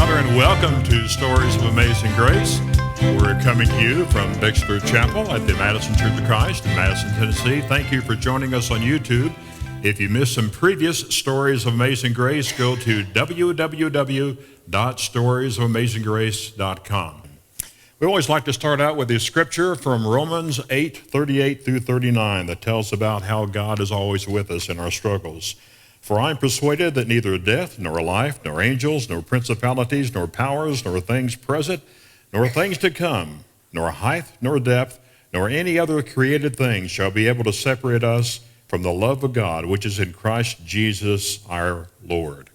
And welcome to Stories of Amazing Grace. We're coming to you from Bixler Chapel at the Madison Church of Christ in Madison, Tennessee. Thank you for joining us on YouTube. If you missed some previous Stories of Amazing Grace, go to www.storiesofamazinggrace.com. We always like to start out with a scripture from Romans 8:38 through 39 that tells about how God is always with us in our struggles. For I am persuaded that neither death, nor life, nor angels, nor principalities, nor powers, nor things present, nor things to come, nor height, nor depth, nor any other created thing shall be able to separate us from the love of God, which is in Christ Jesus our Lord.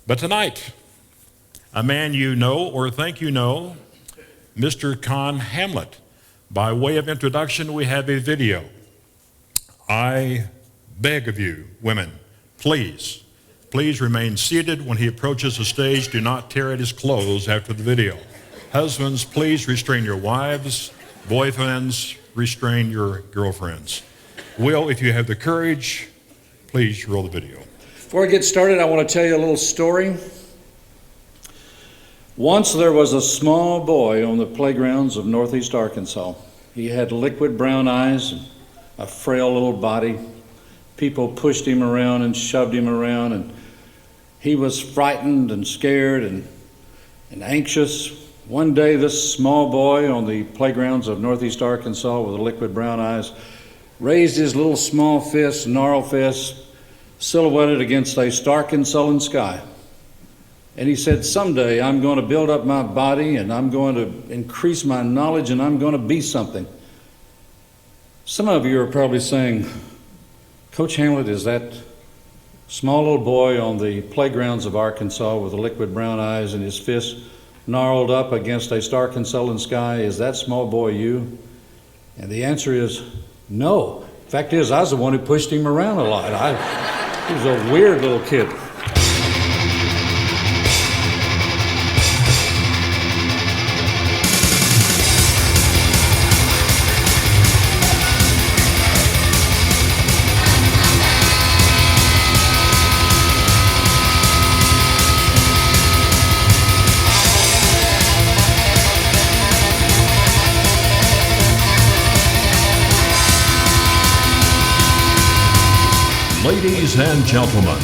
But tonight, a man you know or think you know, Mr. Conn Hamlett. By way of introduction, we have a video. I beg of you, women, please remain seated when he approaches the stage. Do not tear at his clothes after the video. Husbands, please restrain your wives. Boyfriends, restrain your girlfriends. Will, if you have the courage, please roll the video. Before I get started, I want to tell you a little story. Once there was a small boy on the playgrounds of Northeast Arkansas. He had liquid brown eyes and a frail little body. People pushed him around and shoved him around, and he was frightened and scared and anxious. One day, this small boy on the playgrounds of Northeast Arkansas with the liquid brown eyes raised his little small fist, gnarled fist, silhouetted against a stark and sullen sky. And he said, someday I'm going to build up my body and I'm going to increase my knowledge and I'm going to be something. Some of you are probably saying, Coach Hamlett, is that small little boy on the playgrounds of Arkansas with the liquid brown eyes and his fist gnarled up against a stark and sullen sky, is that small boy you? And the answer is no. Fact is, I was the one who pushed him around a lot. He was a weird little kid. Ladies and gentlemen,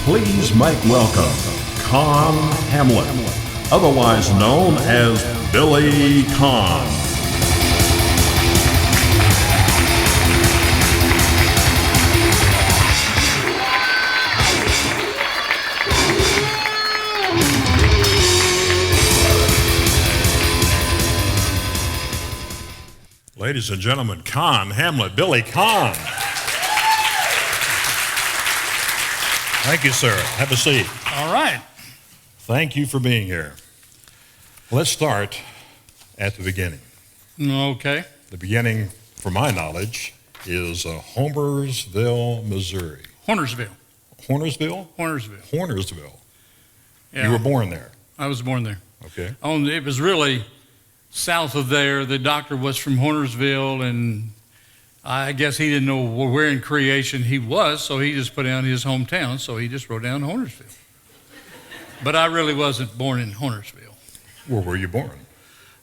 please make welcome Conn Hamlett, otherwise known as Billy Conn. Ladies and gentlemen, Conn Hamlett, Billy Conn. Thank you, sir. Have a seat. All right. Thank you for being here. Let's start at the beginning. Okay. The beginning, for my knowledge, is Homersville, Missouri. Hornersville. Hornersville? Hornersville. Hornersville. Yeah. You were born there? I was born there. Okay. It was really south of there. The doctor was from Hornersville, and I guess he didn't know where in creation he was, so he just put down his hometown, so he just wrote down Hornersville. But I really wasn't born in Hornersville. Where were you born?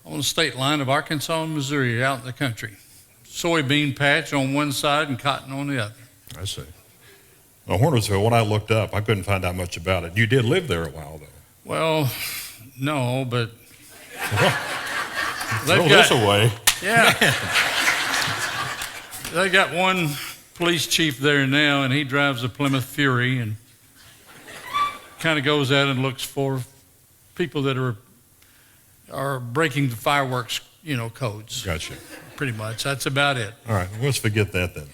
On the state line of Arkansas and Missouri, out in the country. Soybean patch on one side and cotton on the other. I see. Well, Hornersville, when I looked up, I couldn't find out much about it. You did live there a while, though. Well, no, but throw this away. Yeah. They got one police chief there now, and he drives a Plymouth Fury and kind of goes out and looks for people that are breaking the fireworks, codes. Gotcha. Pretty much. That's about it. All right. Well, let's forget that then.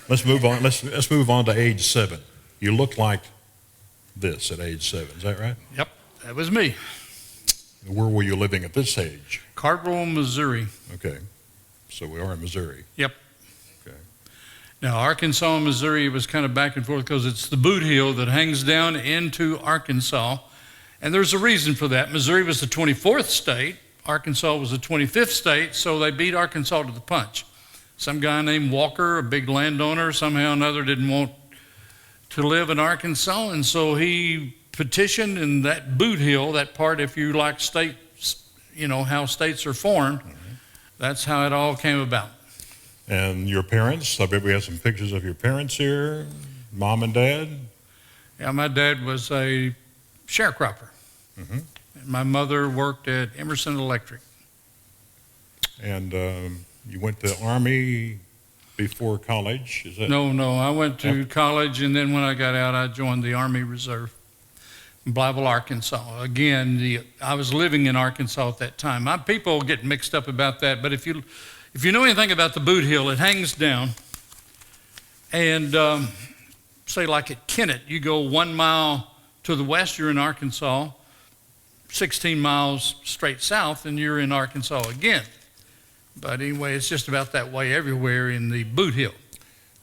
Let's move on. Let's move on to age 7. You look like this at age 7. Is that right? Yep. That was me. Where were you living at this age? Cardwell, Missouri. Okay. So we are in Missouri. Yep. Okay. Now, Arkansas and Missouri was kind of back and forth because it's the boot heel that hangs down into Arkansas. And there's a reason for that. Missouri was the 24th state. Arkansas was the 25th state, so they beat Arkansas to the punch. Some guy named Walker, a big landowner, somehow or another didn't want to live in Arkansas, and so he petitioned, and that boot heel, that part, if you like states, you know, how states are formed, that's how it all came about. And your parents, I bet we have some pictures of your parents here, mom and dad. Yeah, my dad was a sharecropper. And my mother worked at Emerson Electric. And you went to Army before college, is that? No, I went to college, and then when I got out, I joined the Army Reserve in Bible, Arkansas. Again, I was living in Arkansas at that time. People get mixed up about that, but if you know anything about the boot heel, it hangs down, and say like at Kennett, you go 1 mile to the west, you're in Arkansas, 16 miles straight south, and you're in Arkansas again. But anyway, it's just about that way everywhere in the boot heel.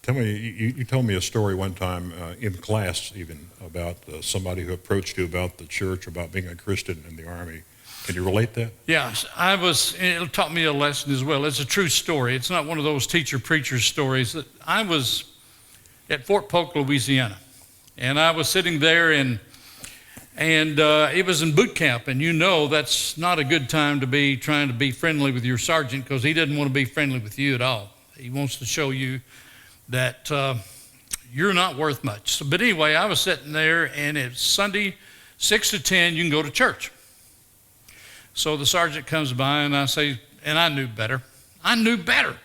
Tell me, you told me a story one time in class even about somebody who approached you about the church, about being a Christian in the Army. Can you relate that? Yes, it taught me a lesson as well. It's a true story. It's not one of those teacher-preacher stories. I was at Fort Polk, Louisiana, and I was sitting there, and it was in boot camp, and you know that's not a good time to be trying to be friendly with your sergeant, because he doesn't want to be friendly with you at all. He wants to show you that you're not worth much. So, but anyway, I was sitting there, and it's Sunday, 6 to 10, you can go to church. So the sergeant comes by, and I say, and I knew better. And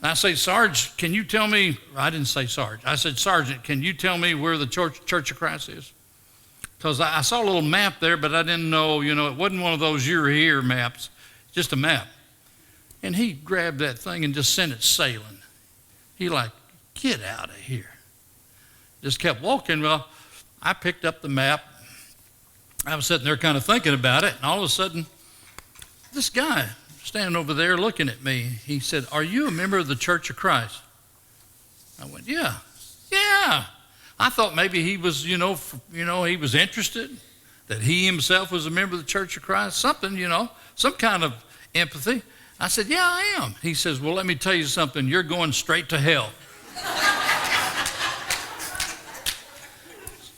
I say, Sarge, can you tell me, I didn't say Sarge, I said, Sergeant, can you tell me where the Church of Christ is? Because I saw a little map there, but I didn't know, it wasn't one of those you're here maps, just a map. And he grabbed that thing and just sent it sailing. He like, get out of here. Just kept walking. Well, I picked up the map. I was sitting there kind of thinking about it, and all of a sudden, this guy standing over there looking at me, he said, are you a member of the Church of Christ? I went, yeah. I thought maybe he was, he was interested, that he himself was a member of the Church of Christ, something, some kind of empathy. I said, yeah, I am. He says, well, let me tell you something. You're going straight to hell.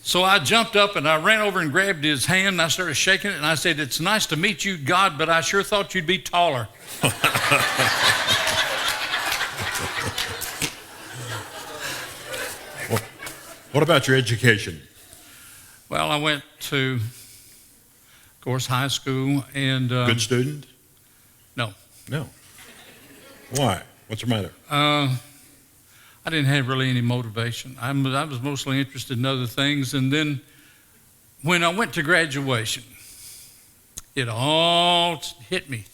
So I jumped up and I ran over and grabbed his hand and I started shaking it and I said, it's nice to meet you, God, but I sure thought you'd be taller. What about your education? Well, I went to, of course, high school and... Good student? No. Why? What's the matter? I didn't have really any motivation. I was mostly interested in other things. And then when I went to graduation, it all hit me.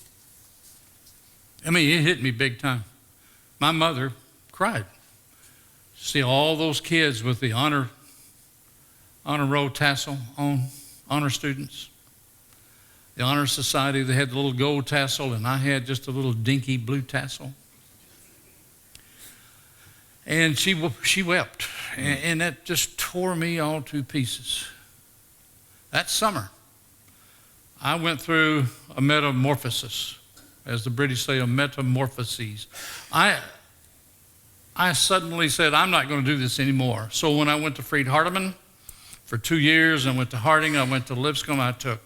It hit me big time. My mother cried. See all those kids with the honor roll tassel on, honor students. The Honor Society, they had the little gold tassel, and I had just a little dinky blue tassel. And she wept, and that just tore me all to pieces. That summer, I went through a metamorphosis, as the British say, a metamorphoses. I suddenly said, I'm not going to do this anymore. So when I went to Freed Hardeman for 2 years, I went to Harding, I went to Lipscomb, I took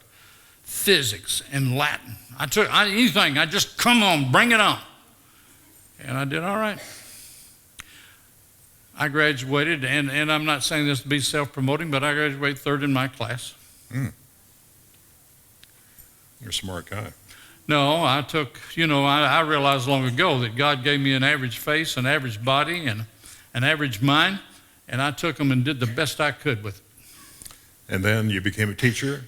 physics and Latin. I took anything, I just, come on, bring it on. And I did all right. I graduated, and I'm not saying this to be self-promoting, but I graduated third in my class. You're a smart guy. No, I took, I realized long ago that God gave me an average face, an average body, and an average mind, and I took them and did the best I could with it. And then you became a teacher?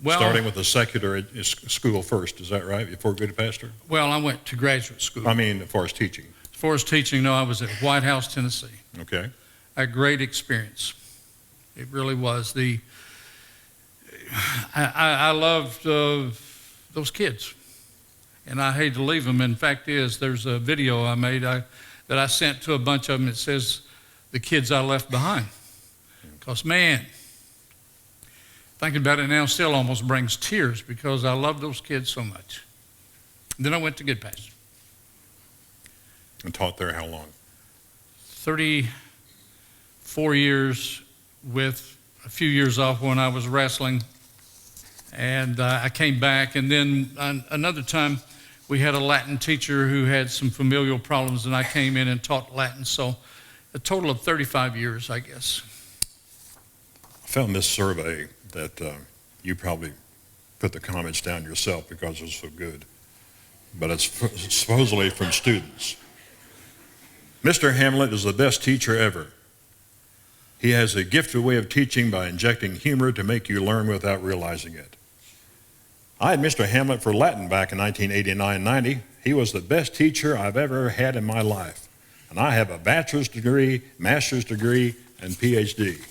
Well, starting with a secular school first, is that right, before going to pastor? Well, I went to graduate school. As far as teaching. As far as teaching, no, I was at White House, Tennessee. Okay. A great experience. It really was. I loved those kids, and I hate to leave them. In fact, there's a video I made. that I sent to a bunch of them. It says, the kids I left behind. Because, man, thinking about it now still almost brings tears because I love those kids so much. Then I went to Goodpasture. And taught there how long? 34 years with a few years off when I was wrestling. And I came back. And then another time we had a Latin teacher who had some familial problems, and I came in and taught Latin. So a total of 35 years, I guess. I found this survey that you probably put the comments down yourself because it was so good. But it's supposedly from students. Mr. Hamlett is the best teacher ever. He has a gifted way of teaching by injecting humor to make you learn without realizing it. I had Mr. Hamlett for Latin back in 1989-90. He was the best teacher I've ever had in my life. And I have a bachelor's degree, master's degree, and PhD.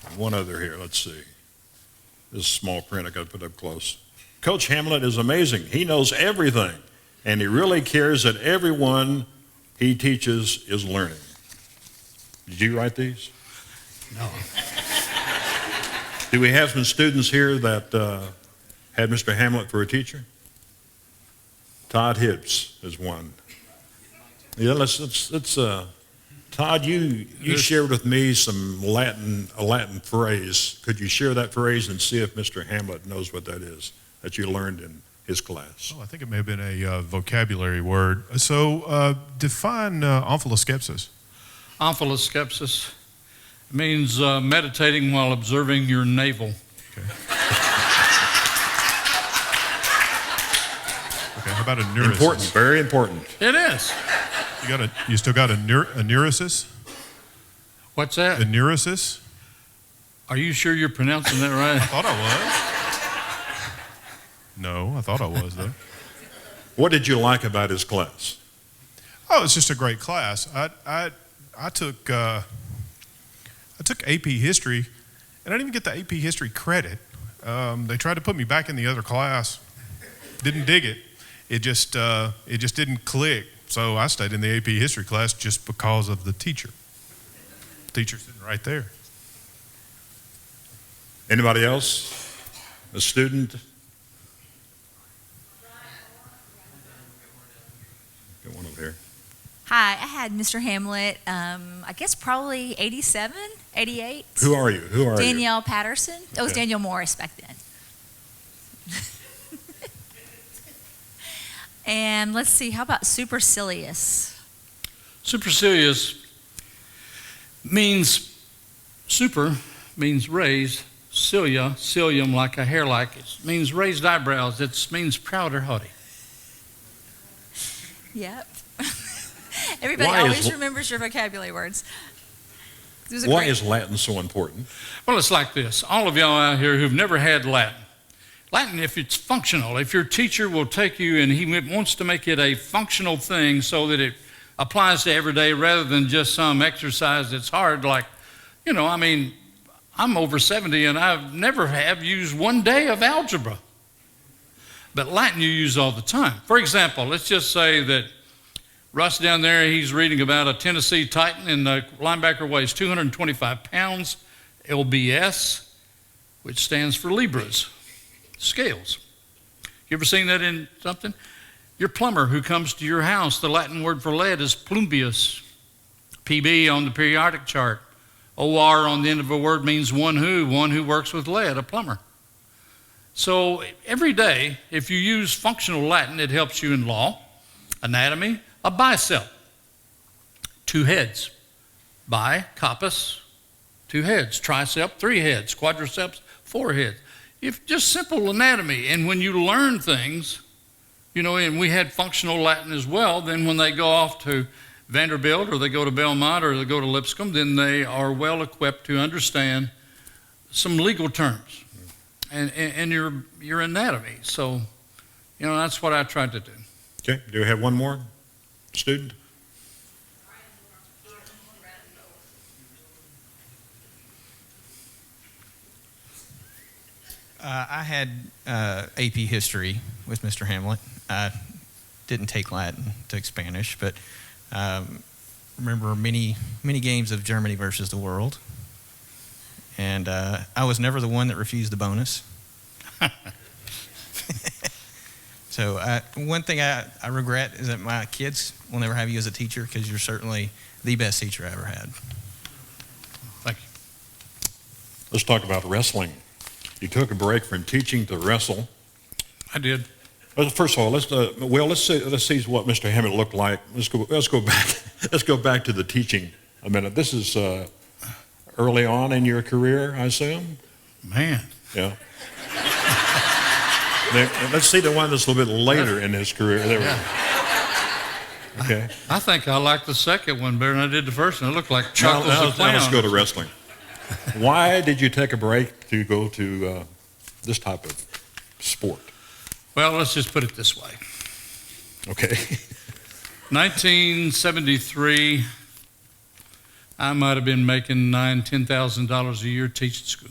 And one other here, let's see. This is small print, I got to put up close. Coach Hamlett is amazing. He knows everything, and he really cares that everyone he teaches is learning. Did you write these? No. Do we have some students here that had Mr. Hamlett for a teacher? Todd Hibbs is one. Yeah, let's Todd, you shared with me a Latin phrase. Could you share that phrase and see if Mr. Hamlett knows what that is that you learned in his class? Oh, I think it may have been a vocabulary word. So define omphaloskepsis. Omphaloskepsis means meditating while observing your navel. Okay. Okay, how about a neurosis? Important, very important. It is. You still got a neurosis? What's that? A neurosis? Are you sure you're pronouncing that right? I thought I was. No, I thought I was, though. What did you like about his class? Oh, it's just a great class. I took AP History, and I didn't even get the AP History credit. They tried to put me back in the other class. Didn't dig it. It just didn't click. So I stayed in the AP History class just because of the teacher. Teacher sitting right there. Anybody else? A student? Got one over here. Hi, I had Mr. Hamlett, I guess probably 87, 88. Who are you? Danielle Patterson. It was Okay. Daniel Morris back then. And let's see, how about supercilious? Supercilious means super means raised, cilia, cilium like a hair like. It means raised eyebrows. It means proud or haughty. Yep. Everybody Why always is- remembers your vocabulary words. It was a Why great- is Latin so important? Well, it's like this. All of y'all out here who've never had Latin. Latin, if it's functional, if your teacher will take you and he wants to make it a functional thing so that it applies to every day rather than just some exercise that's hard, like, I'm over 70 and I've never have used one day of algebra. But Latin you use all the time. For example, let's just say that Russ down there, he's reading about a Tennessee Titan and the linebacker weighs 225 pounds, LBS, which stands for Libras. Scales. You ever seen that in something? Your plumber who comes to your house, the Latin word for lead is plumbeus. PB on the periodic chart. OR on the end of a word means one who works with lead, a plumber. So every day, if you use functional Latin, it helps you in law, anatomy, a bicep, 2 heads, bi, compus, 2 heads, tricep, 3 heads, quadriceps, 4 heads. If just simple anatomy, and when you learn things, and we had functional Latin as well, then when they go off to Vanderbilt or they go to Belmont or they go to Lipscomb, then they are well equipped to understand some legal terms and your anatomy. So, that's what I tried to do. Okay, do we have one more student? I had AP History with Mr. Hamlett. I didn't take Latin, took Spanish, but Remember many games of Germany versus the world. And I was never the one that refused the bonus. So one thing I regret is that my kids will never have you as a teacher, because you're certainly the best teacher I ever had. Thank you. Let's talk about wrestling. You took a break from teaching to wrestle. I did. First of all, let's see what Mr. Hamlett looked like. Let's go back. Let's go back to the teaching a minute. This is early on in your career, I assume. Man. Yeah. Let's see the one that's a little bit later in his career. There we go. Okay. I think I liked the second one better than I did the first one. It looked like Chuckles now the Clown. let's go to wrestling. Why did you take a break to go to this type of sport? Well, let's just put it this way. Okay. 1973, I might have been making $9,000, $10,000 a year teaching school.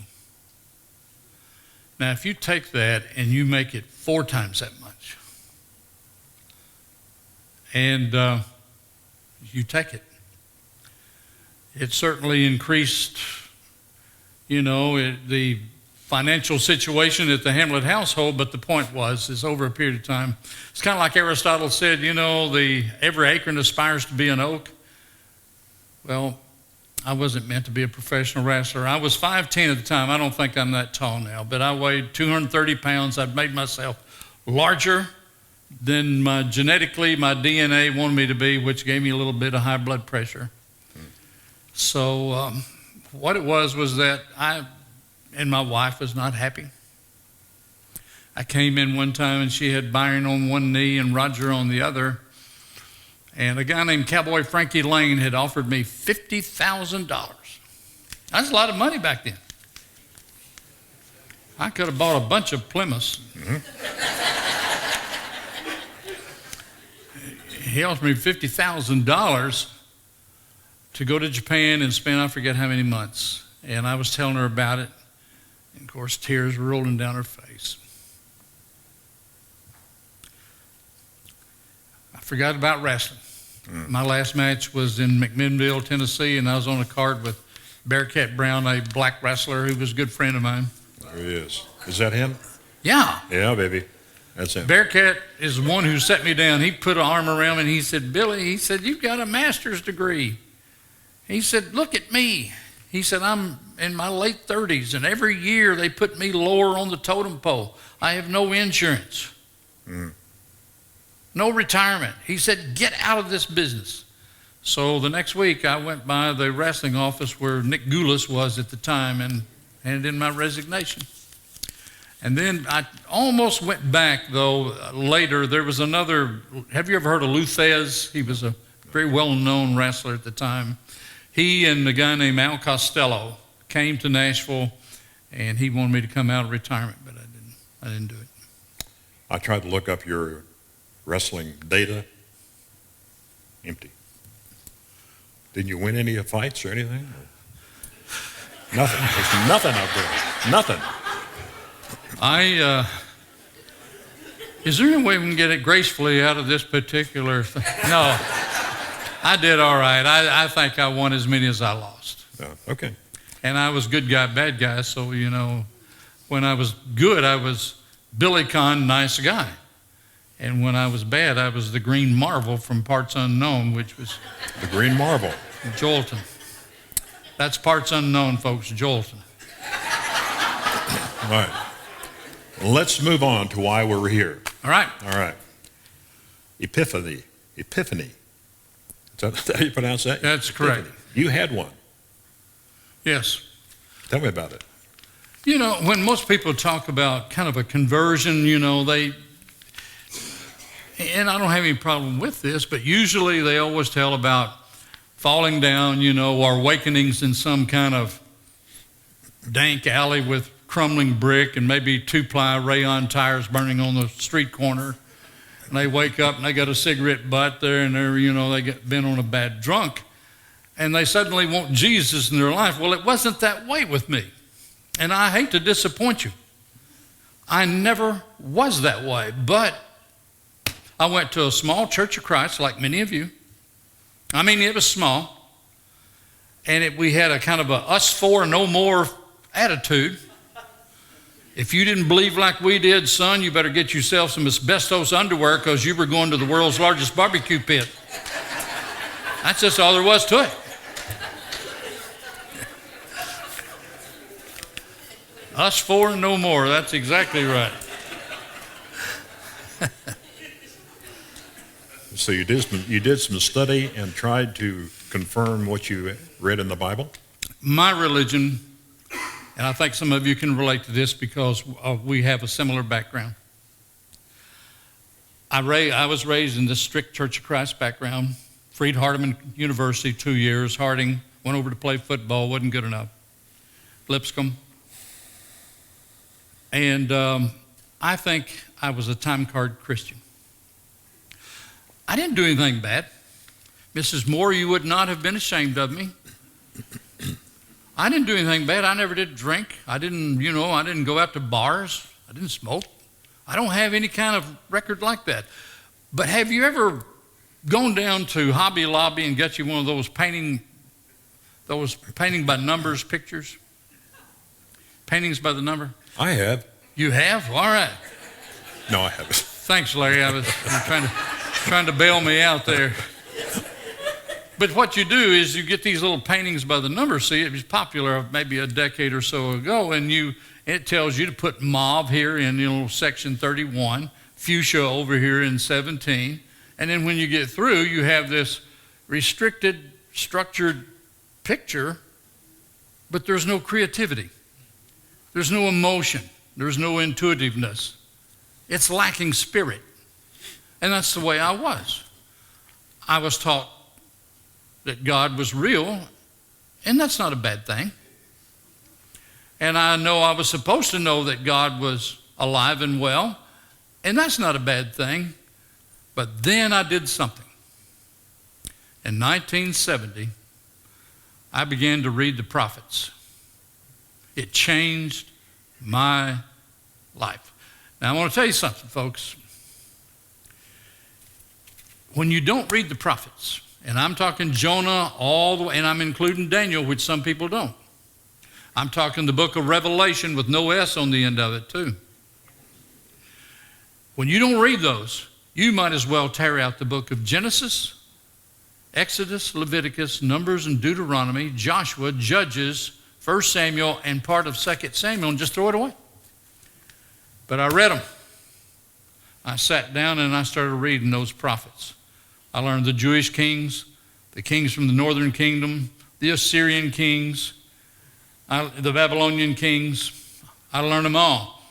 Now, if you take that and you make it 4 times that much, and you take it, it certainly increased, the financial situation at the Hamlett household, but the point is over a period of time, it's kind of like Aristotle said, every acorn aspires to be an oak. Well, I wasn't meant to be a professional wrestler. I was 5'10" at the time. I don't think I'm that tall now, but I weighed 230 pounds. I'd made myself larger than my DNA wanted me to be, which gave me a little bit of high blood pressure. So what it was that I and my wife was not happy. I came in one time and she had Byron on one knee and Roger on the other. And a guy named Cowboy Frankie Lane had offered me $50,000. That's a lot of money back then. I could have bought a bunch of Plymouths. Mm-hmm. He offered me $50,000 to go to Japan and spend I forget how many months. And I was telling her about it. And of course, tears were rolling down her face. I forgot about wrestling. My last match was in McMinnville, Tennessee, and I was on a card with Bearcat Brown, a black wrestler who was a good friend of mine. There he is. Is that him? Yeah. Yeah, baby. That's him. Bearcat is the one who set me down. He put an arm around me and he said, Billy, he said, you've got a master's degree. He said, look at me. He said, I'm in my late 30s, and every year they put me lower on the totem pole. I have no insurance, no retirement. He said, get out of this business. So the next week, I went by the wrestling office where Nick Goulas was at the time and handed in my resignation. And then I almost went back, though, later. There was another, have you ever heard of Lou Thez? He was a very well-known wrestler at the time. He and a guy named Al Costello came to Nashville, and he wanted me to come out of retirement, but I didn't do it. I tried to look up your wrestling data. Empty. Didn't you win any fights or anything? Nothing. There's nothing up there. Nothing. Is there any way we can get it gracefully out of this particular thing? No. I did all right. I think I won as many as I lost. Okay. And I was good guy, bad guy, so, when I was good, I was Billy Conn, nice guy. And when I was bad, I was the Green Marvel from Parts Unknown, which was... The Green Marvel. Jolton. That's Parts Unknown, folks, Jolton. All right. Let's move on to why we're here. All right. All right. Epiphany. Is that how you pronounce that? That's correct. Epiphany. You had one. Yes. Tell me about it. When most people talk about kind of a conversion, and I don't have any problem with this, but usually they always tell about falling down, or awakenings in some kind of dank alley with crumbling brick and maybe 2-ply rayon tires burning on the street corner. And they wake up and they got a cigarette butt there and they get been on a bad drunk. And they suddenly want Jesus in their life. Well, it wasn't that way with me. And I hate to disappoint you. I never was that way. But I went to a small Church of Christ, like many of you. I mean, it was small. And we had a kind of a us four, no more attitude. If you didn't believe like we did, son, you better get yourself some asbestos underwear because you were going to the world's largest barbecue pit. That's just all there was to it. Us four and no more. That's exactly right. So you did some study and tried to confirm what you read in the Bible? My religion, and I think some of you can relate to this because we have a similar background. I was raised in the strict Church of Christ background. Freed Hardeman University 2 years. Harding went over to play football, wasn't good enough. Lipscomb. And I think I was a time card Christian. I didn't do anything bad. Mrs. Moore, you would not have been ashamed of me. I didn't do anything bad. I never did drink. I didn't go out to bars. I didn't smoke. I don't have any kind of record like that. But have you ever gone down to Hobby Lobby and got you one of those painting by numbers pictures? Paintings by the number? I have. You have? All right. No, I haven't. Thanks, Larry. I was trying to bail me out there. But what you do is you get these little paintings by the number. See, it was popular maybe a decade or so ago, and it tells you to put mauve here in section 31, fuchsia over here in 17, and then when you get through, you have this restricted, structured picture, but there's no creativity. There's no emotion. There's no intuitiveness. It's lacking spirit. And that's the way I was. I was taught that God was real, and that's not a bad thing. And I know I was supposed to know that God was alive and well, and that's not a bad thing. But then I did something. In 1970, I began to read the prophets. It changed my life. Now, I want to tell you something, folks. When you don't read the prophets, and I'm talking Jonah all the way, and I'm including Daniel, which some people don't. I'm talking the book of Revelation with no S on the end of it, too. When you don't read those, you might as well tear out the book of Genesis, Exodus, Leviticus, Numbers, and Deuteronomy, Joshua, Judges, 1 Samuel, and part of 2 Samuel, and just throw it away. But I read them. I sat down and I started reading those prophets. I learned the Jewish kings, the kings from the northern kingdom, the Assyrian kings, the Babylonian kings. I learned them all.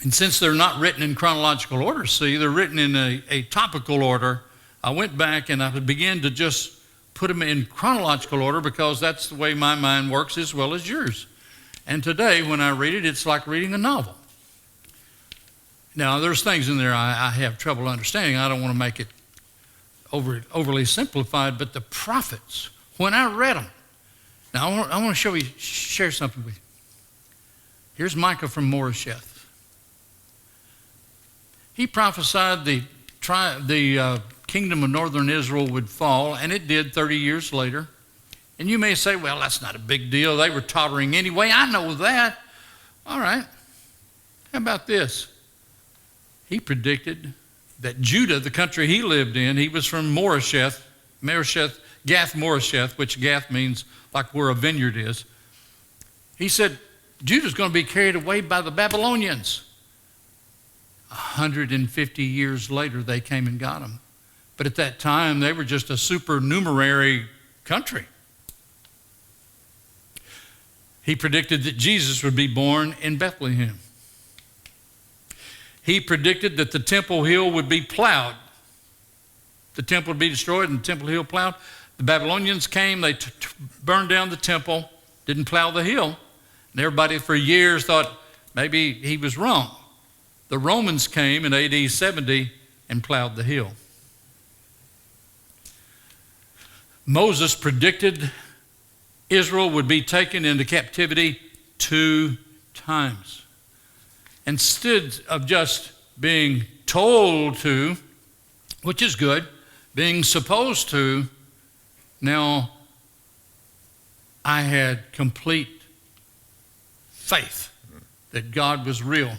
And since they're not written in chronological order, see, they're written in a topical order, I went back and I began to just put them in chronological order because that's the way my mind works as well as yours. And today, when I read it, it's like reading a novel. Now, there's things in there I have trouble understanding. I don't want to make it overly simplified, but the prophets, when I read them, now I want to share something with you. Here's Micah from Moresheth. He prophesied the kingdom of northern Israel would fall, and it did 30 years later. And you may say, well, that's not a big deal. They were tottering anyway. I know that. All right. How about this? He predicted that Judah, the country he lived in, he was from Gath Moresheth, which Gath means like where a vineyard is. He said, Judah's going to be carried away by the Babylonians. 150 years later, they came and got them. But at that time, they were just a supernumerary country. He predicted that Jesus would be born in Bethlehem. He predicted that the Temple Hill would be plowed. The temple would be destroyed and the Temple Hill plowed. The Babylonians came, they burned down the temple, didn't plow the hill. And everybody for years thought maybe he was wrong. The Romans came in AD 70 and plowed the hill. Moses predicted Israel would be taken into captivity 2 times. Instead of just being told to, which is good, being supposed to, Now, I had complete faith that God was real.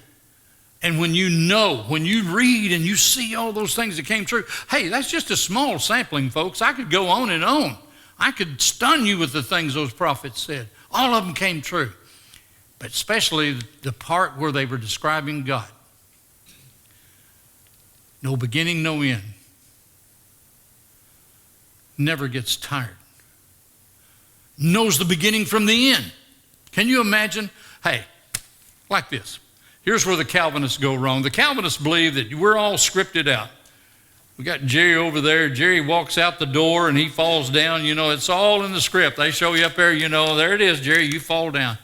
And when you read and you see all those things that came true, hey, that's just a small sampling, folks. I could go on and on. I could stun you with the things those prophets said. All of them came true. But especially the part where they were describing God. No beginning, no end. Never gets tired. Knows the beginning from the end. Can you imagine? Hey, like this. Here's where the Calvinists go wrong. The Calvinists believe that we're all scripted out. We got Jerry over there. Jerry walks out the door and he falls down. You know, it's all in the script. They show you up there, you know, there it is, Jerry, you fall down.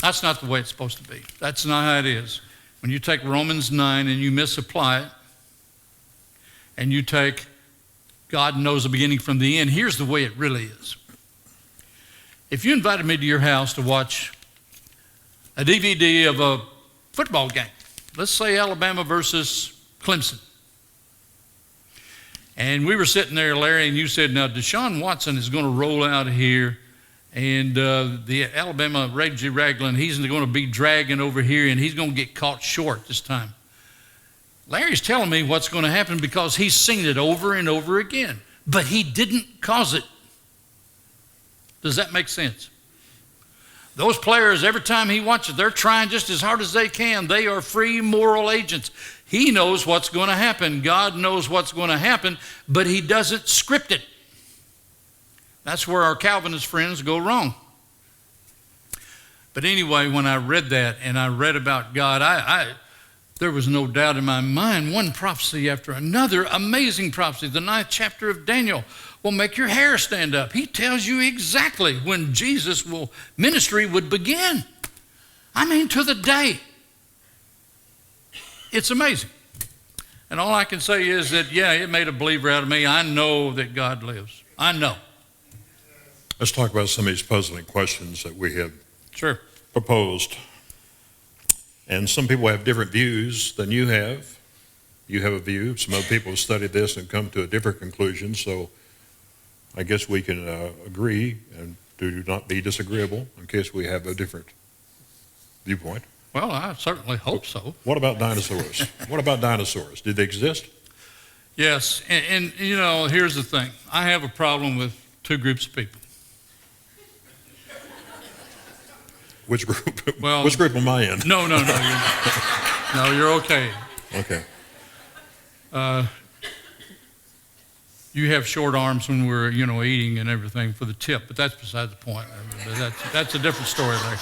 That's not the way it's supposed to be. That's not how it is. When you take Romans 9 and you misapply it, and you take God knows the beginning from the end, here's the way it really is. If you invited me to your house to watch a DVD of a football game, let's say Alabama versus Clemson, and we were sitting there, Larry, and you said, now Deshaun Watson is going to roll out of here, and the Alabama Reggie Ragland, he's going to be dragging over here, and he's going to get caught short this time. Larry's telling me what's going to happen because he's seen it over and over again, but he didn't cause it. Does that make sense? Those players, every time he watches, they're trying just as hard as they can. They are free moral agents. He knows what's going to happen. God knows what's going to happen, but he doesn't script it. That's where our Calvinist friends go wrong. But anyway, when I read that and I read about God, there was no doubt in my mind, one prophecy after another, amazing prophecy. The 9th chapter of Daniel will make your hair stand up. He tells you exactly when Jesus' ministry would begin. I mean, to the day. It's amazing. And all I can say is that, yeah, it made a believer out of me. I know that God lives. I know. Let's talk about some of these puzzling questions that we have proposed. And some people have different views than you have. You have a view. Some other people have studied this and come to a different conclusion. So I guess we can agree and do not be disagreeable in case we have a different viewpoint. Well, I certainly hope so. What about dinosaurs? What about dinosaurs? Did they exist? Yes. And you know, here's the thing. I have a problem with two groups of people. Which group? Well, which group am I in? No, you're not. No, you're okay. Okay. You have short arms when we're, eating and everything for the tip, but that's beside the point. That's a different story there.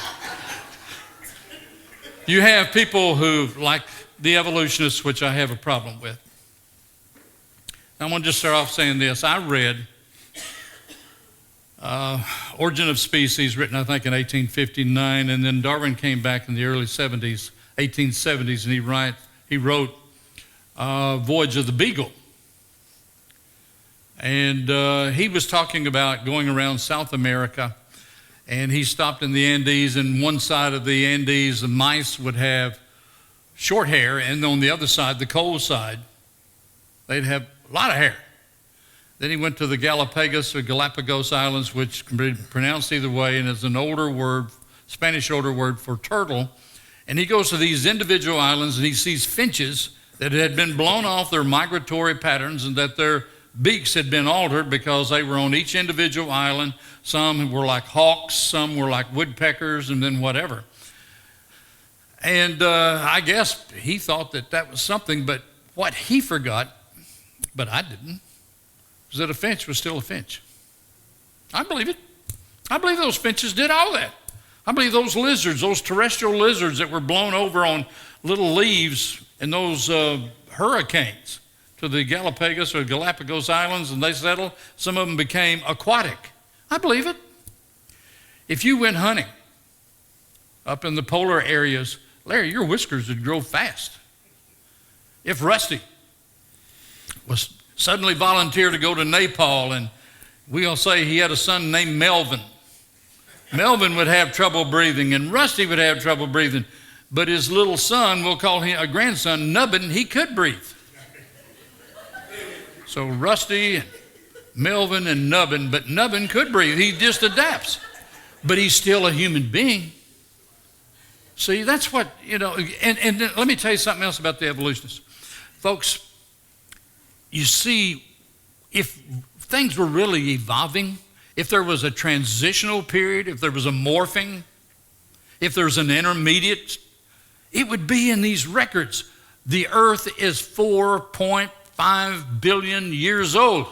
You have people who, like the evolutionists, which I have a problem with. I'm going to just start off saying this. I read Origin of Species, written I think in 1859, and then Darwin came back in the early 1870s, and he wrote Voyage of the Beagle. And he was talking about going around South America, and he stopped in the Andes, and one side of the Andes, the mice would have short hair, and on the other side, the cold side, they'd have a lot of hair. Then he went to the Galapagos Islands, which can be pronounced either way, and is an older word, Spanish older word for turtle. And he goes to these individual islands, and he sees finches that had been blown off their migratory patterns and that their beaks had been altered because they were on each individual island. Some were like hawks, some were like woodpeckers, and then whatever. And I guess he thought that was something, but what he forgot, but I didn't, was that a finch was still a finch. I believe it. I believe those finches did all that. I believe those lizards, those terrestrial lizards that were blown over on little leaves in those hurricanes to the Galapagos Islands, and they settled, some of them became aquatic. I believe it. If you went hunting up in the polar areas, Larry, your whiskers would grow fast. If Rusty was suddenly volunteered to go to Nepal, and we'll say he had a son named Melvin. Melvin would have trouble breathing, and Rusty would have trouble breathing, but his little son, we'll call him a grandson, Nubbin, he could breathe. So Rusty and Melvin and Nubbin, but Nubbin could breathe. He just adapts. But he's still a human being. See, that's what, and let me tell you something else about the evolutionists. Folks, you see, if things were really evolving, if there was a transitional period, if there was a morphing, if there's an intermediate, it would be in these records. The earth is 4.5 billion years old.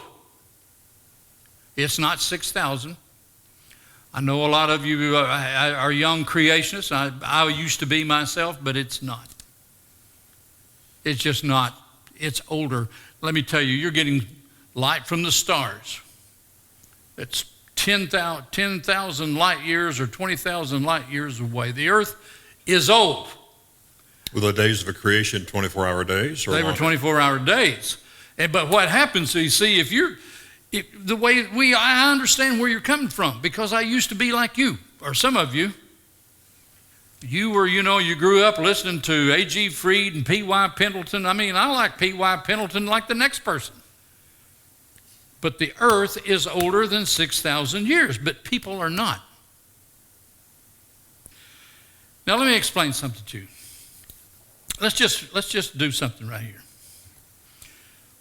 It's not 6,000. I know a lot of you are young creationists. I used to be myself, but it's not. It's just not. It's older. Let me tell you, you're getting light from the stars. It's 10,000 light years or 20,000 light years away. The earth is old. Were the days of a creation 24-hour days? Or they were 24-hour days. But what happens, you see, I understand where you're coming from, because I used to be like you, or some of you. You were, you grew up listening to A.G. Freed and P.Y. Pendleton. I mean, I like P.Y. Pendleton like the next person. But the earth is older than 6,000 years, but people are not. Now let me explain something to you. Let's just do something right here.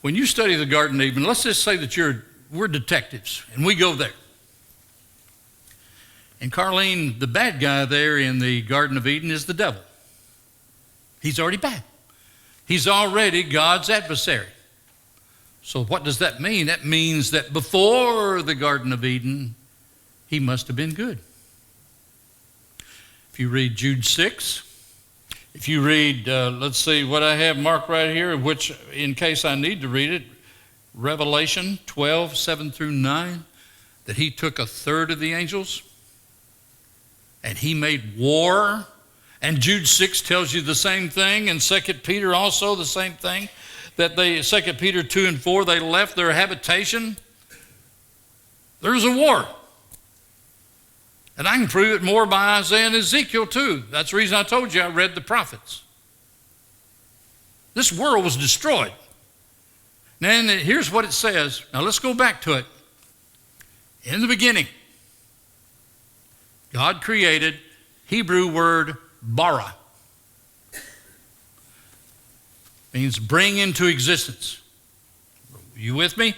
When you study the Garden of Eden, let's just say that we're detectives, and we go there. And Carlene, the bad guy there in the Garden of Eden, is the devil. He's already bad. He's already God's adversary. So what does that mean? That means that before the Garden of Eden, he must have been good. If you read Jude 6, if you read, let's see what I have marked right here, which in case I need to read it, Revelation 12, 7 through 9, that he took a third of the angels and he made war. And Jude 6 tells you the same thing, and 2 Peter also the same thing, that 2 Peter 2 and 4, they left their habitation. There's a war. And I can prove it more by Isaiah and Ezekiel too. That's the reason I told you I read the prophets. This world was destroyed. And here's what it says. Now let's go back to it. In the beginning, God created, Hebrew word bara. Means bring into existence. Are you with me?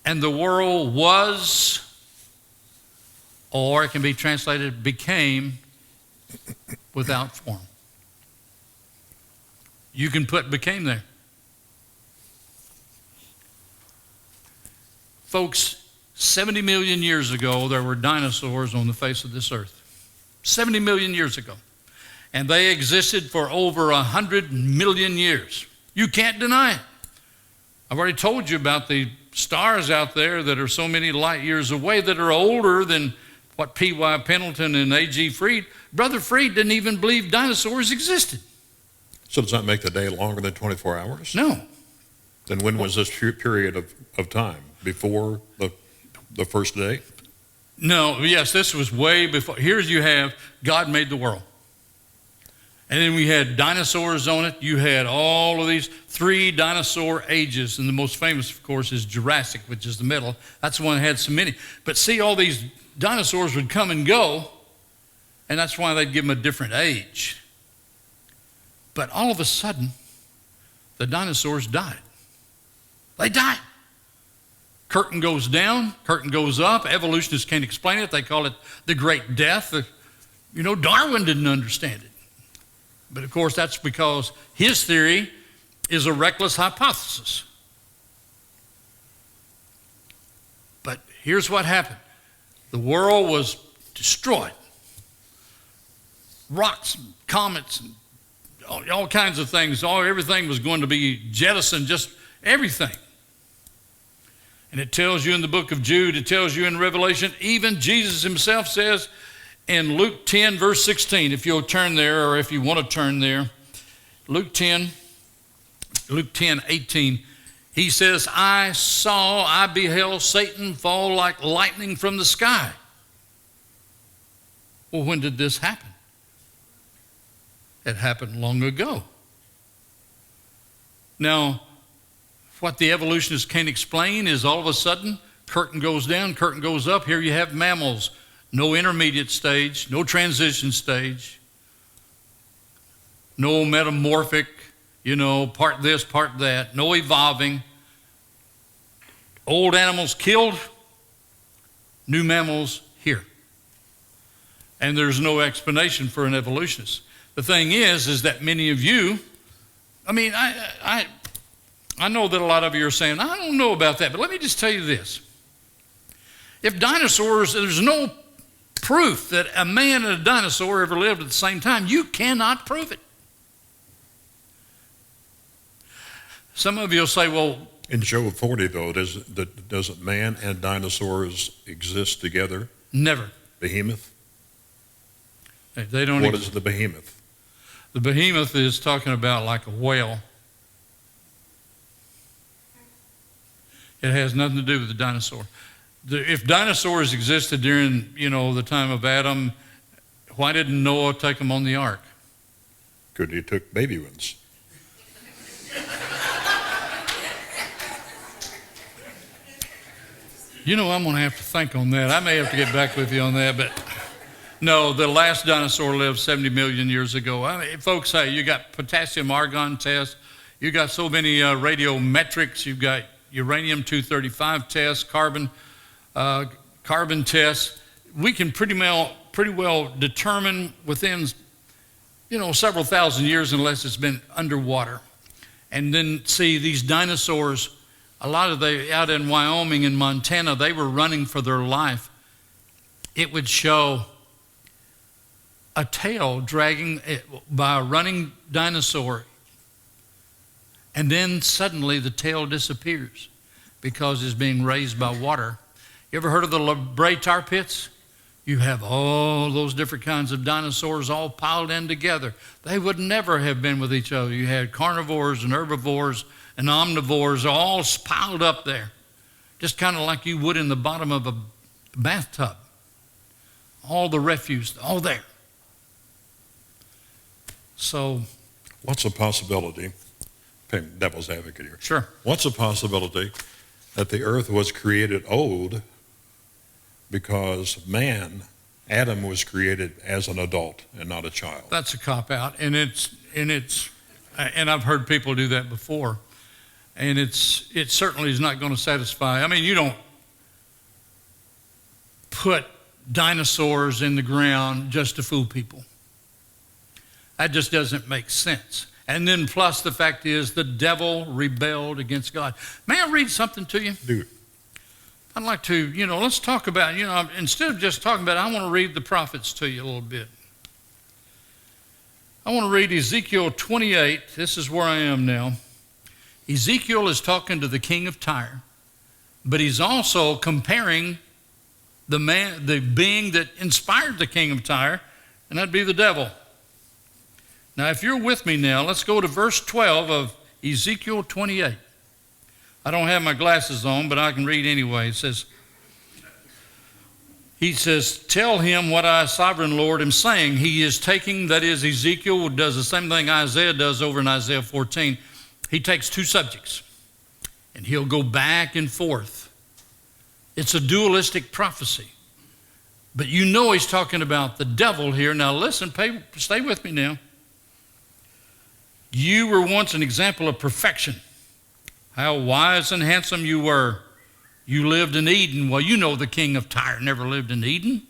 And the world was, or it can be translated, became without form. You can put became there. Folks, 70 million years ago, there were dinosaurs on the face of this earth. 70 million years ago. And they existed for over 100 million years. You can't deny it. I've already told you about the stars out there that are so many light years away that are older than what P.Y. Pendleton and A.G. Freed. Brother Freed didn't even believe dinosaurs existed. So does that make the day longer than 24 hours? No. Then when was this period of time? Before the first day? No, yes, this was way before. Here's you have, God made the world. And then we had dinosaurs on it. You had all of these 3 dinosaur ages. And the most famous, of course, is Jurassic, which is the middle. That's the one that had so many. But see, all these dinosaurs would come and go. And that's why they'd give them a different age. But all of a sudden, the dinosaurs died. They died. Curtain goes down, curtain goes up. Evolutionists can't explain it. They call it the Great Death. Darwin didn't understand it. But of course, that's because his theory is a reckless hypothesis. But here's what happened. The world was destroyed. Rocks, and comets, and all kinds of things. Everything was going to be jettisoned, just everything. And it tells you in the book of Jude, it tells you in Revelation, even Jesus himself says in Luke 10, verse 16, if you'll turn there, or if you want to turn there, Luke 10, 18, he says, I beheld Satan fall like lightning from the sky. Well, when did this happen? It happened long ago. Now, what the evolutionists can't explain is all of a sudden, curtain goes down, curtain goes up. Here you have mammals. No intermediate stage, no transition stage, no metamorphic, part this, part that, no evolving. Old animals killed, new mammals here. And there's no explanation for an evolutionist. The thing is that many of you, I know that a lot of you are saying, I don't know about that, but let me just tell you this. If dinosaurs, there's no proof that a man and a dinosaur ever lived at the same time. You cannot prove it. Some of you will say, well, In Job 40, though, doesn't man and dinosaurs exist together? never. Behemoth? They don't. What is the behemoth? The behemoth is talking about like a whale. It has nothing to do with the dinosaur. If dinosaurs existed during, the time of Adam, why didn't Noah take them on the ark? Could he took baby ones? I'm going to have to think on that. I may have to get back with you on that, but no, the last dinosaur lived 70 million years ago. Folks say you got potassium argon tests, you got so many radiometrics, you've got uranium-235 tests, carbon tests. We can pretty well determine within, several thousand years, unless it's been underwater. And then see these dinosaurs, a lot of out in Wyoming and Montana, they were running for their life. It would show a tail dragging by a running dinosaur. And then suddenly the tail disappears because it's being raised by water. You ever heard of the La Brea tar pits? You have all those different kinds of dinosaurs all piled in together. They would never have been with each other. You had carnivores and herbivores and omnivores all piled up there, just kind of like you would in the bottom of a bathtub. All the refuse, all there. So, What's a possibility? Devil's advocate here. sure. What's a possibility that the earth was created old because Adam was created as an adult and not a child? That's a cop-out, and I've heard people do that before, and it certainly is not going to satisfy. You don't put dinosaurs in the ground just to fool people. That just doesn't make sense. And then plus the fact is the devil rebelled against God. May I read something to you? Do it. I'd like to, let's talk about, instead of just talking about it, I want to read the prophets to you a little bit. I want to read Ezekiel 28. This is where I am now. Ezekiel is talking to the king of Tyre, but he's also comparing the being that inspired the king of Tyre, and that'd be the devil. Now, if you're with me now, let's go to verse 12 of Ezekiel 28. I don't have my glasses on, but I can read anyway. He says, tell him what I, sovereign Lord, am saying. He is taking, that is, Ezekiel does the same thing Isaiah does over in Isaiah 14. He takes two subjects, and he'll go back and forth. It's a dualistic prophecy. But he's talking about the devil here. Now listen, stay with me now. You were once an example of perfection. How wise and handsome you were. You lived in Eden. Well, the king of Tyre never lived in Eden.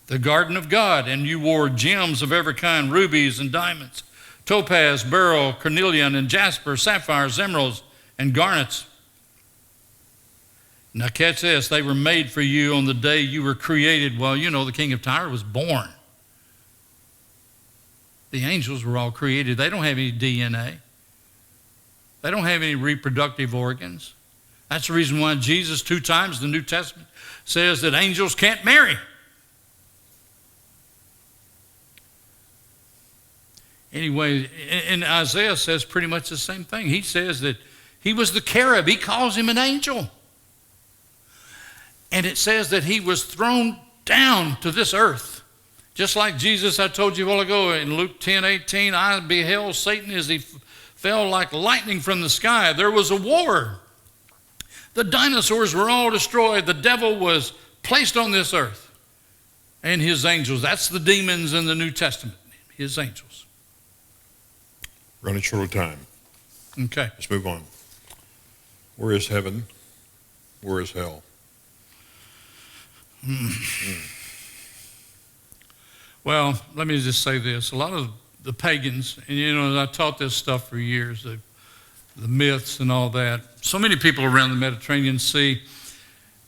The garden of God, and you wore gems of every kind, rubies and diamonds, topaz, beryl, carnelian, and jasper, sapphires, emeralds, and garnets. Now catch this, they were made for you on the day you were created. Well, the king of Tyre was born. The angels were all created. They don't have any DNA. They don't have any reproductive organs. That's the reason why Jesus 2 times in the New Testament says that angels can't marry. Anyway, and Isaiah says pretty much the same thing. He says that he was the cherub. He calls him an angel. And it says that he was thrown down to this earth. Just like Jesus, I told you a while ago in Luke 10:18, I beheld Satan as he fell like lightning from the sky. There was a war. The dinosaurs were all destroyed. The devil was placed on this earth. And his angels. That's the demons in the New Testament. His angels. Running short of time. Okay. Let's move on. Where is heaven? Where is hell? Well, let me just say this. A lot of the pagans, and I taught this stuff for years, the myths and all that. So many people around the Mediterranean Sea,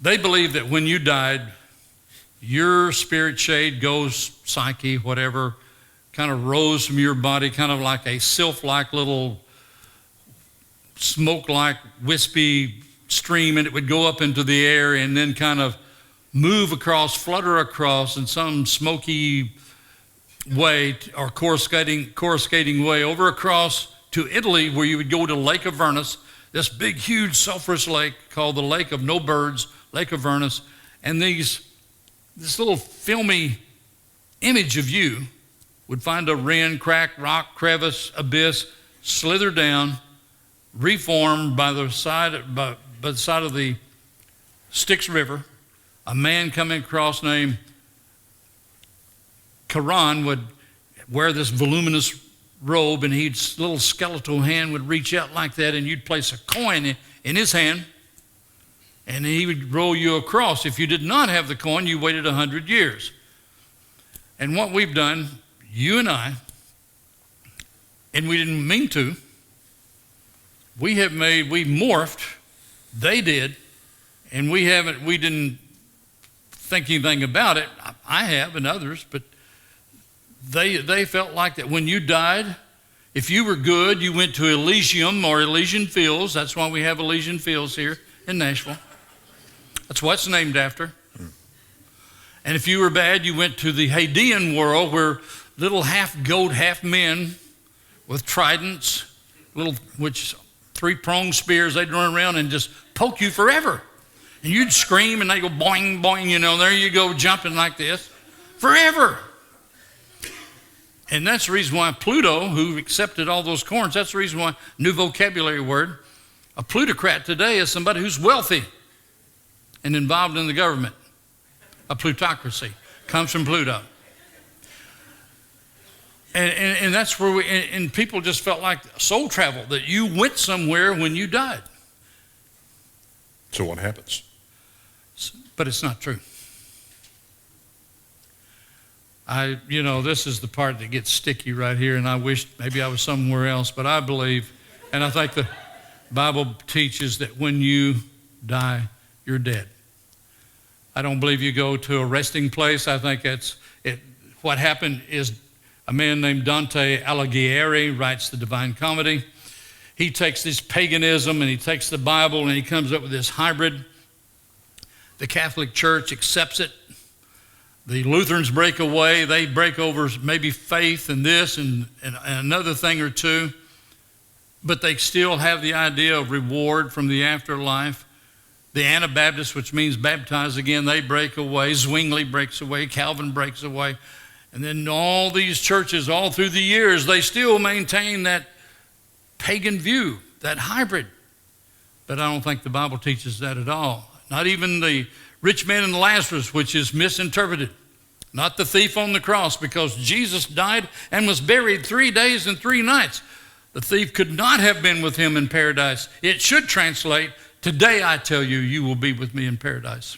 they believe that when you died, your spirit shade, ghost, psyche, whatever, kind of rose from your body, kind of like a sylph-like little smoke-like wispy stream, and it would go up into the air and then kind of move across, flutter across in some smoky way or coruscating way over across to Italy, where you would go to Lake of Venice, this big, huge, sulfurous lake called the Lake of No Birds, Lake of Venice, and this little filmy image of you would find a wren, crack, rock, crevice, abyss, slither down, reformed by the side of the Styx River. A man coming across named Charon would wear this voluminous robe, and his little skeletal hand would reach out like that, and you'd place a coin in his hand, and he would roll you across. If you did not have the coin, you waited 100 years. And what we've done, you and I, and we didn't mean to, we morphed, they did, and we didn't think anything about it. I have, and others, but they felt like that when you died, if you were good, you went to Elysium or Elysian Fields. That's why we have Elysian Fields here in Nashville. That's what it's named after. And if you were bad, you went to the Hadean world, where little half goat, half men with tridents, which 3-pronged spears, they'd run around and just poke you forever. And you'd scream, and they'd go boing, boing, there you go, jumping like this, forever. And that's the reason why Pluto, who accepted all those corns, that's the reason why, new vocabulary word, a plutocrat today is somebody who's wealthy and involved in the government. A plutocracy comes from Pluto. And that's where and people just felt like soul travel, that you went somewhere when you died. So what happens? But it's not true. This is the part that gets sticky right here, and I wish maybe I was somewhere else, but I believe, and I think the Bible teaches that when you die, you're dead. I don't believe you go to a resting place. I think what happened is a man named Dante Alighieri writes the Divine Comedy. He takes this paganism and he takes the Bible and he comes up with this hybrid. The Catholic Church accepts it. The Lutherans break away. They break over maybe faith and this and another thing or two. But they still have the idea of reward from the afterlife. The Anabaptists, which means baptize again, they break away. Zwingli breaks away. Calvin breaks away. And then all these churches, all through the years, they still maintain that pagan view, that hybrid. But I don't think the Bible teaches that at all. Not even the rich man and Lazarus, which is misinterpreted. Not the thief on the cross, because Jesus died and was buried 3 days and 3 nights. The thief could not have been with him in paradise. It should translate, today I tell you, you will be with me in paradise.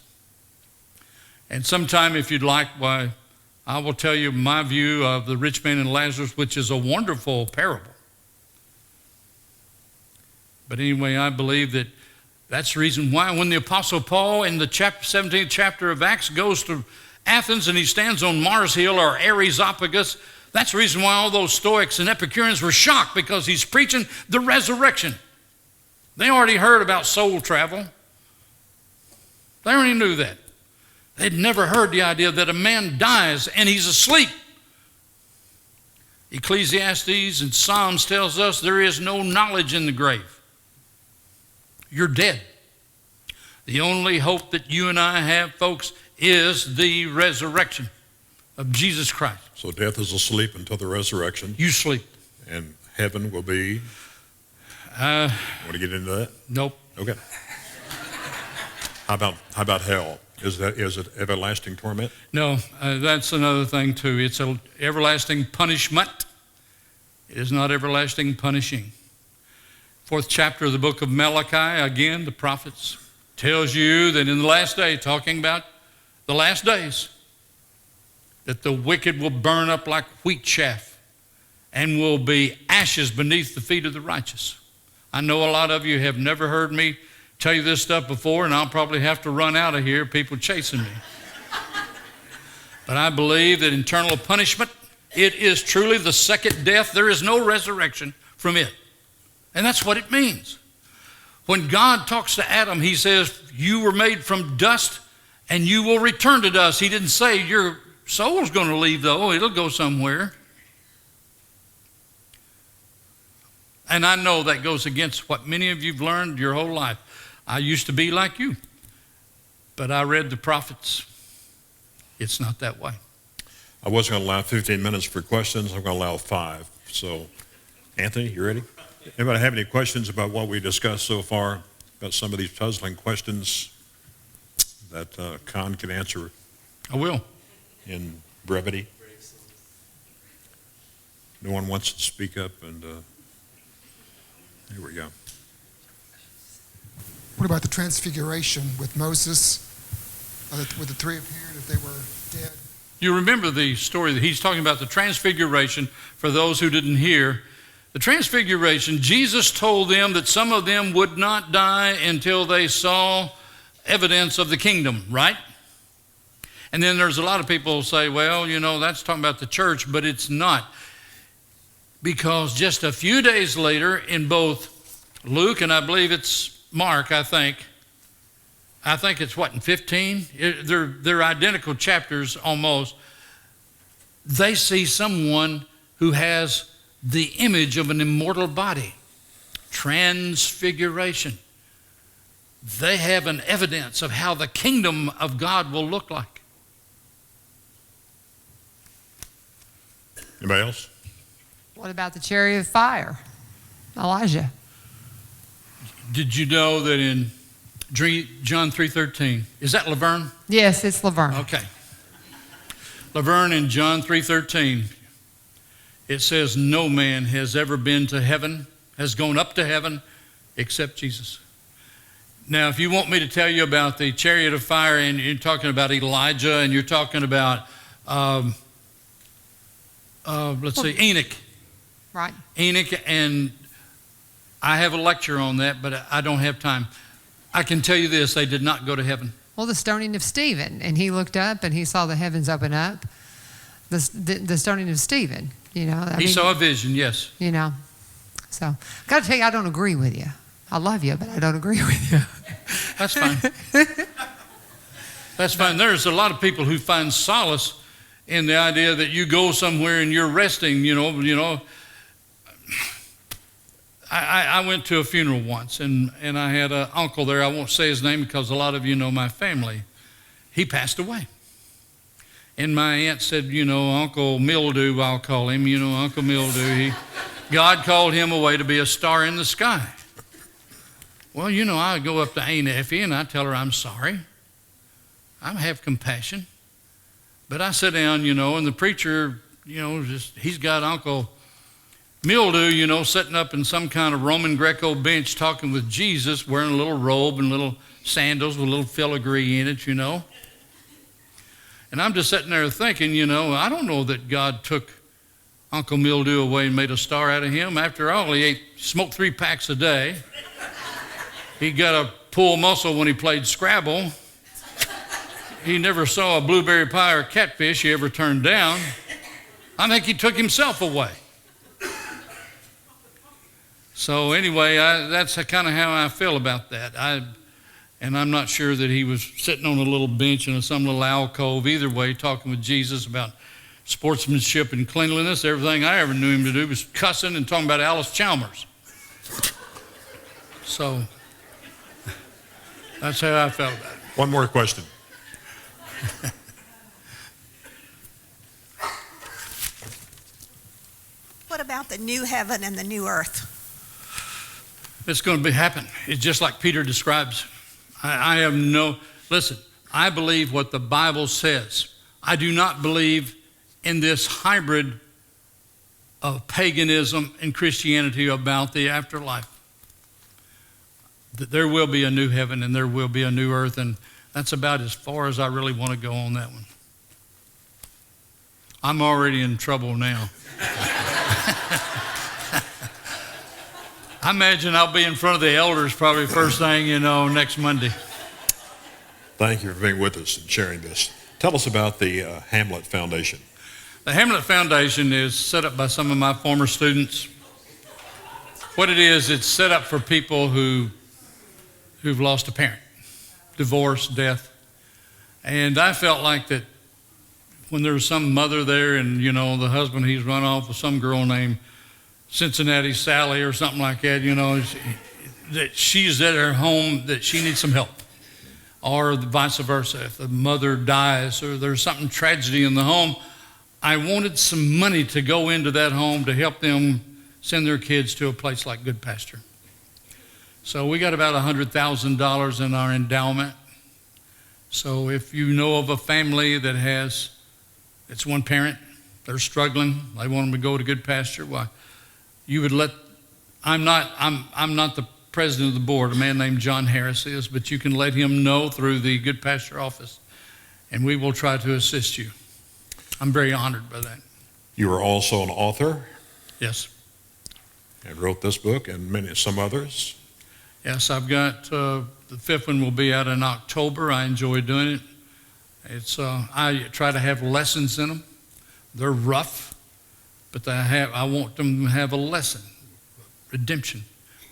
And sometime, if you'd like, why, I will tell you my view of the rich man and Lazarus, which is a wonderful parable. But anyway, I believe that that's the reason why when the Apostle Paul in the 17th chapter of Acts goes to Athens and he stands on Mars Hill or Areopagus, that's the reason why all those Stoics and Epicureans were shocked, because he's preaching the resurrection. They already heard about soul travel. They already knew that. They'd never heard the idea that a man dies and he's asleep. Ecclesiastes and Psalms tells us there is no knowledge in the grave. You're dead. The only hope that you and I have, folks, is the resurrection of Jesus Christ. So death is asleep until the resurrection. You sleep. And heaven will be? Want to get into that? Nope. Okay. How about hell? Is it everlasting torment? No, that's another thing too. It's an everlasting punishment. It is not everlasting punishing. 4th chapter of the book of Malachi, again, the prophets tells you that in the last day, talking about the last days, that the wicked will burn up like wheat chaff and will be ashes beneath the feet of the righteous. I know a lot of you have never heard me tell you this stuff before, and I'll probably have to run out of here, people chasing me. But I believe that eternal punishment, it is truly the second death. There is no resurrection from it. And that's what it means. When God talks to Adam, he says, you were made from dust and you will return to dust. He didn't say your soul's going to leave, though. It'll go somewhere. And I know that goes against what many of you've learned your whole life. I used to be like you, but I read the prophets. It's not that way. I wasn't going to allow 15 minutes for questions. I'm going to allow 5. So, Anthony, you ready? Anybody have any questions about what we discussed so far? About some of these puzzling questions that Conn can answer I will. in brevity? No one wants to speak up, and here we go. What about the transfiguration with Moses, with the three appeared if they were dead? You remember the story that he's talking about, the transfiguration, for those who didn't hear. The transfiguration, Jesus told them that some of them would not die until they saw evidence of the kingdom, right? And then there's a lot of people who say, well, you know, that's talking about the church, but it's not. Because just a few days later, in both Luke and I believe it's Mark, I think it's what, in 15? They're identical chapters almost. They see someone who has the image of an immortal body. Transfiguration. They have an evidence of how the kingdom of God will look like. Anybody else? What about the chariot of fire? Elijah. Did you know that in John 3:13, is that Laverne? Yes, it's Laverne. Okay. Laverne in John 3:13, it says, no man has ever been to heaven, has gone up to heaven, except Jesus. Now, if you want me to tell you about the chariot of fire, and you're talking about Elijah, and you're talking about, Enoch. Right. Enoch, and I have a lecture on that, but I don't have time. I can tell you this, they did not go to heaven. Well, the stoning of Stephen, and he looked up and he saw the heavens open up. The stoning of Stephen, you know. He saw a vision, yes. You know. So, I've got to tell you, I don't agree with you. I love you, but I don't agree with you. That's fine. That's fine. There's a lot of people who find solace in the idea that you go somewhere and you're resting, you know. I went to a funeral once, and I had an uncle there. I won't say his name because a lot of you know my family. He passed away. And my aunt said, you know, Uncle Mildew, I'll call him, you know, Uncle Mildew. God called him away to be a star in the sky. Well, you know, I go up to Aunt Effie and I tell her I'm sorry. I have compassion. But I sit down, you know, and the preacher, you know, he's got Uncle Mildew, you know, sitting up in some kind of Roman Greco bench talking with Jesus, wearing a little robe and little sandals with a little filigree in it, you know. And I'm just sitting there thinking, you know, I don't know that God took Uncle Mildew away and made a star out of him. After all, he smoked 3 packs a day. He got a pull muscle when he played Scrabble. He never saw a blueberry pie or catfish he ever turned down. I think he took himself away. So anyway, that's kind of how I feel about that. And I'm not sure that he was sitting on a little bench in some little alcove. Either way, talking with Jesus about sportsmanship and cleanliness. Everything I ever knew him to do was cussing and talking about Alice Chalmers. So that's how I felt about it. One more question. What about the new heaven and the new earth? It's going to be happen. It's just like Peter describes. Listen, I believe what the Bible says. I do not believe in this hybrid of paganism and Christianity about the afterlife. That there will be a new heaven and there will be a new earth, and that's about as far as I really want to go on that one. I'm already in trouble now. I imagine I'll be in front of the elders probably first thing, next Monday. Thank you for being with us and sharing this. Tell us about the Hamlett Foundation. The Hamlett Foundation is set up by some of my former students. What it is, it's set up for people who've lost a parent, divorce, death. And I felt like that when there was some mother there and, the husband, he's run off with some girl named Cincinnati Sally or something like that, that she's at her home, that she needs some help. Or vice versa. If the mother dies or there's something tragedy in the home, I wanted some money to go into that home to help them send their kids to a place like Good Pasture. So we got about $100,000 in our endowment. So if you know of a family that it's one parent, they're struggling, they want them to go to Good Pasture, why, you would I'm not the president of the board, a man named John Harris is, but you can let him know through the Good Pasture office, and we will try to assist you. I'm very honored by that. You are also an author. Yes. And wrote this book and some others. Yes, I've got, the fifth one will be out in October. I enjoy doing it. I try to have lessons in them. They're rough, but I want them to have a lesson, redemption.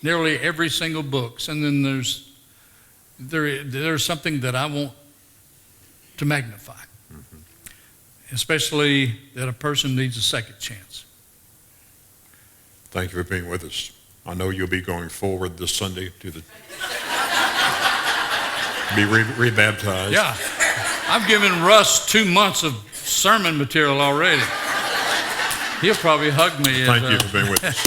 Nearly every single book. And then there's something that I want to magnify. Mm-hmm. Especially that a person needs a second chance. Thank you for being with us. I know you'll be going forward this Sunday to be rebaptized. Yeah. I've given Russ 2 months of sermon material already. He'll probably hug me. Thank you for being with us.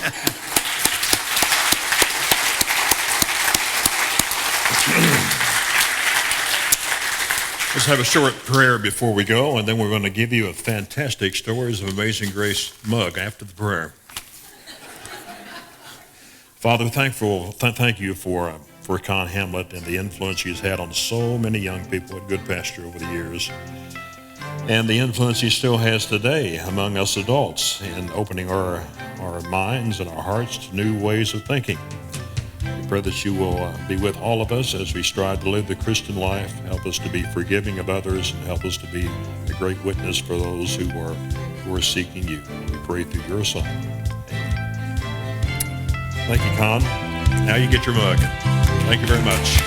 Let's have a short prayer before we go, and then we're going to give you a fantastic Stories of Amazing Grace mug after the prayer. Father, thank you for Conn Hamlett and the influence he's had on so many young people at Good Pasture over the years, and the influence he still has today among us adults in opening our minds and our hearts to new ways of thinking. We pray that you will be with all of us as we strive to live the Christian life, help us to be forgiving of others, and help us to be a great witness for those who are seeking you. We pray through your Son. Thank you, Conn. Now you get your mug. Thank you very much.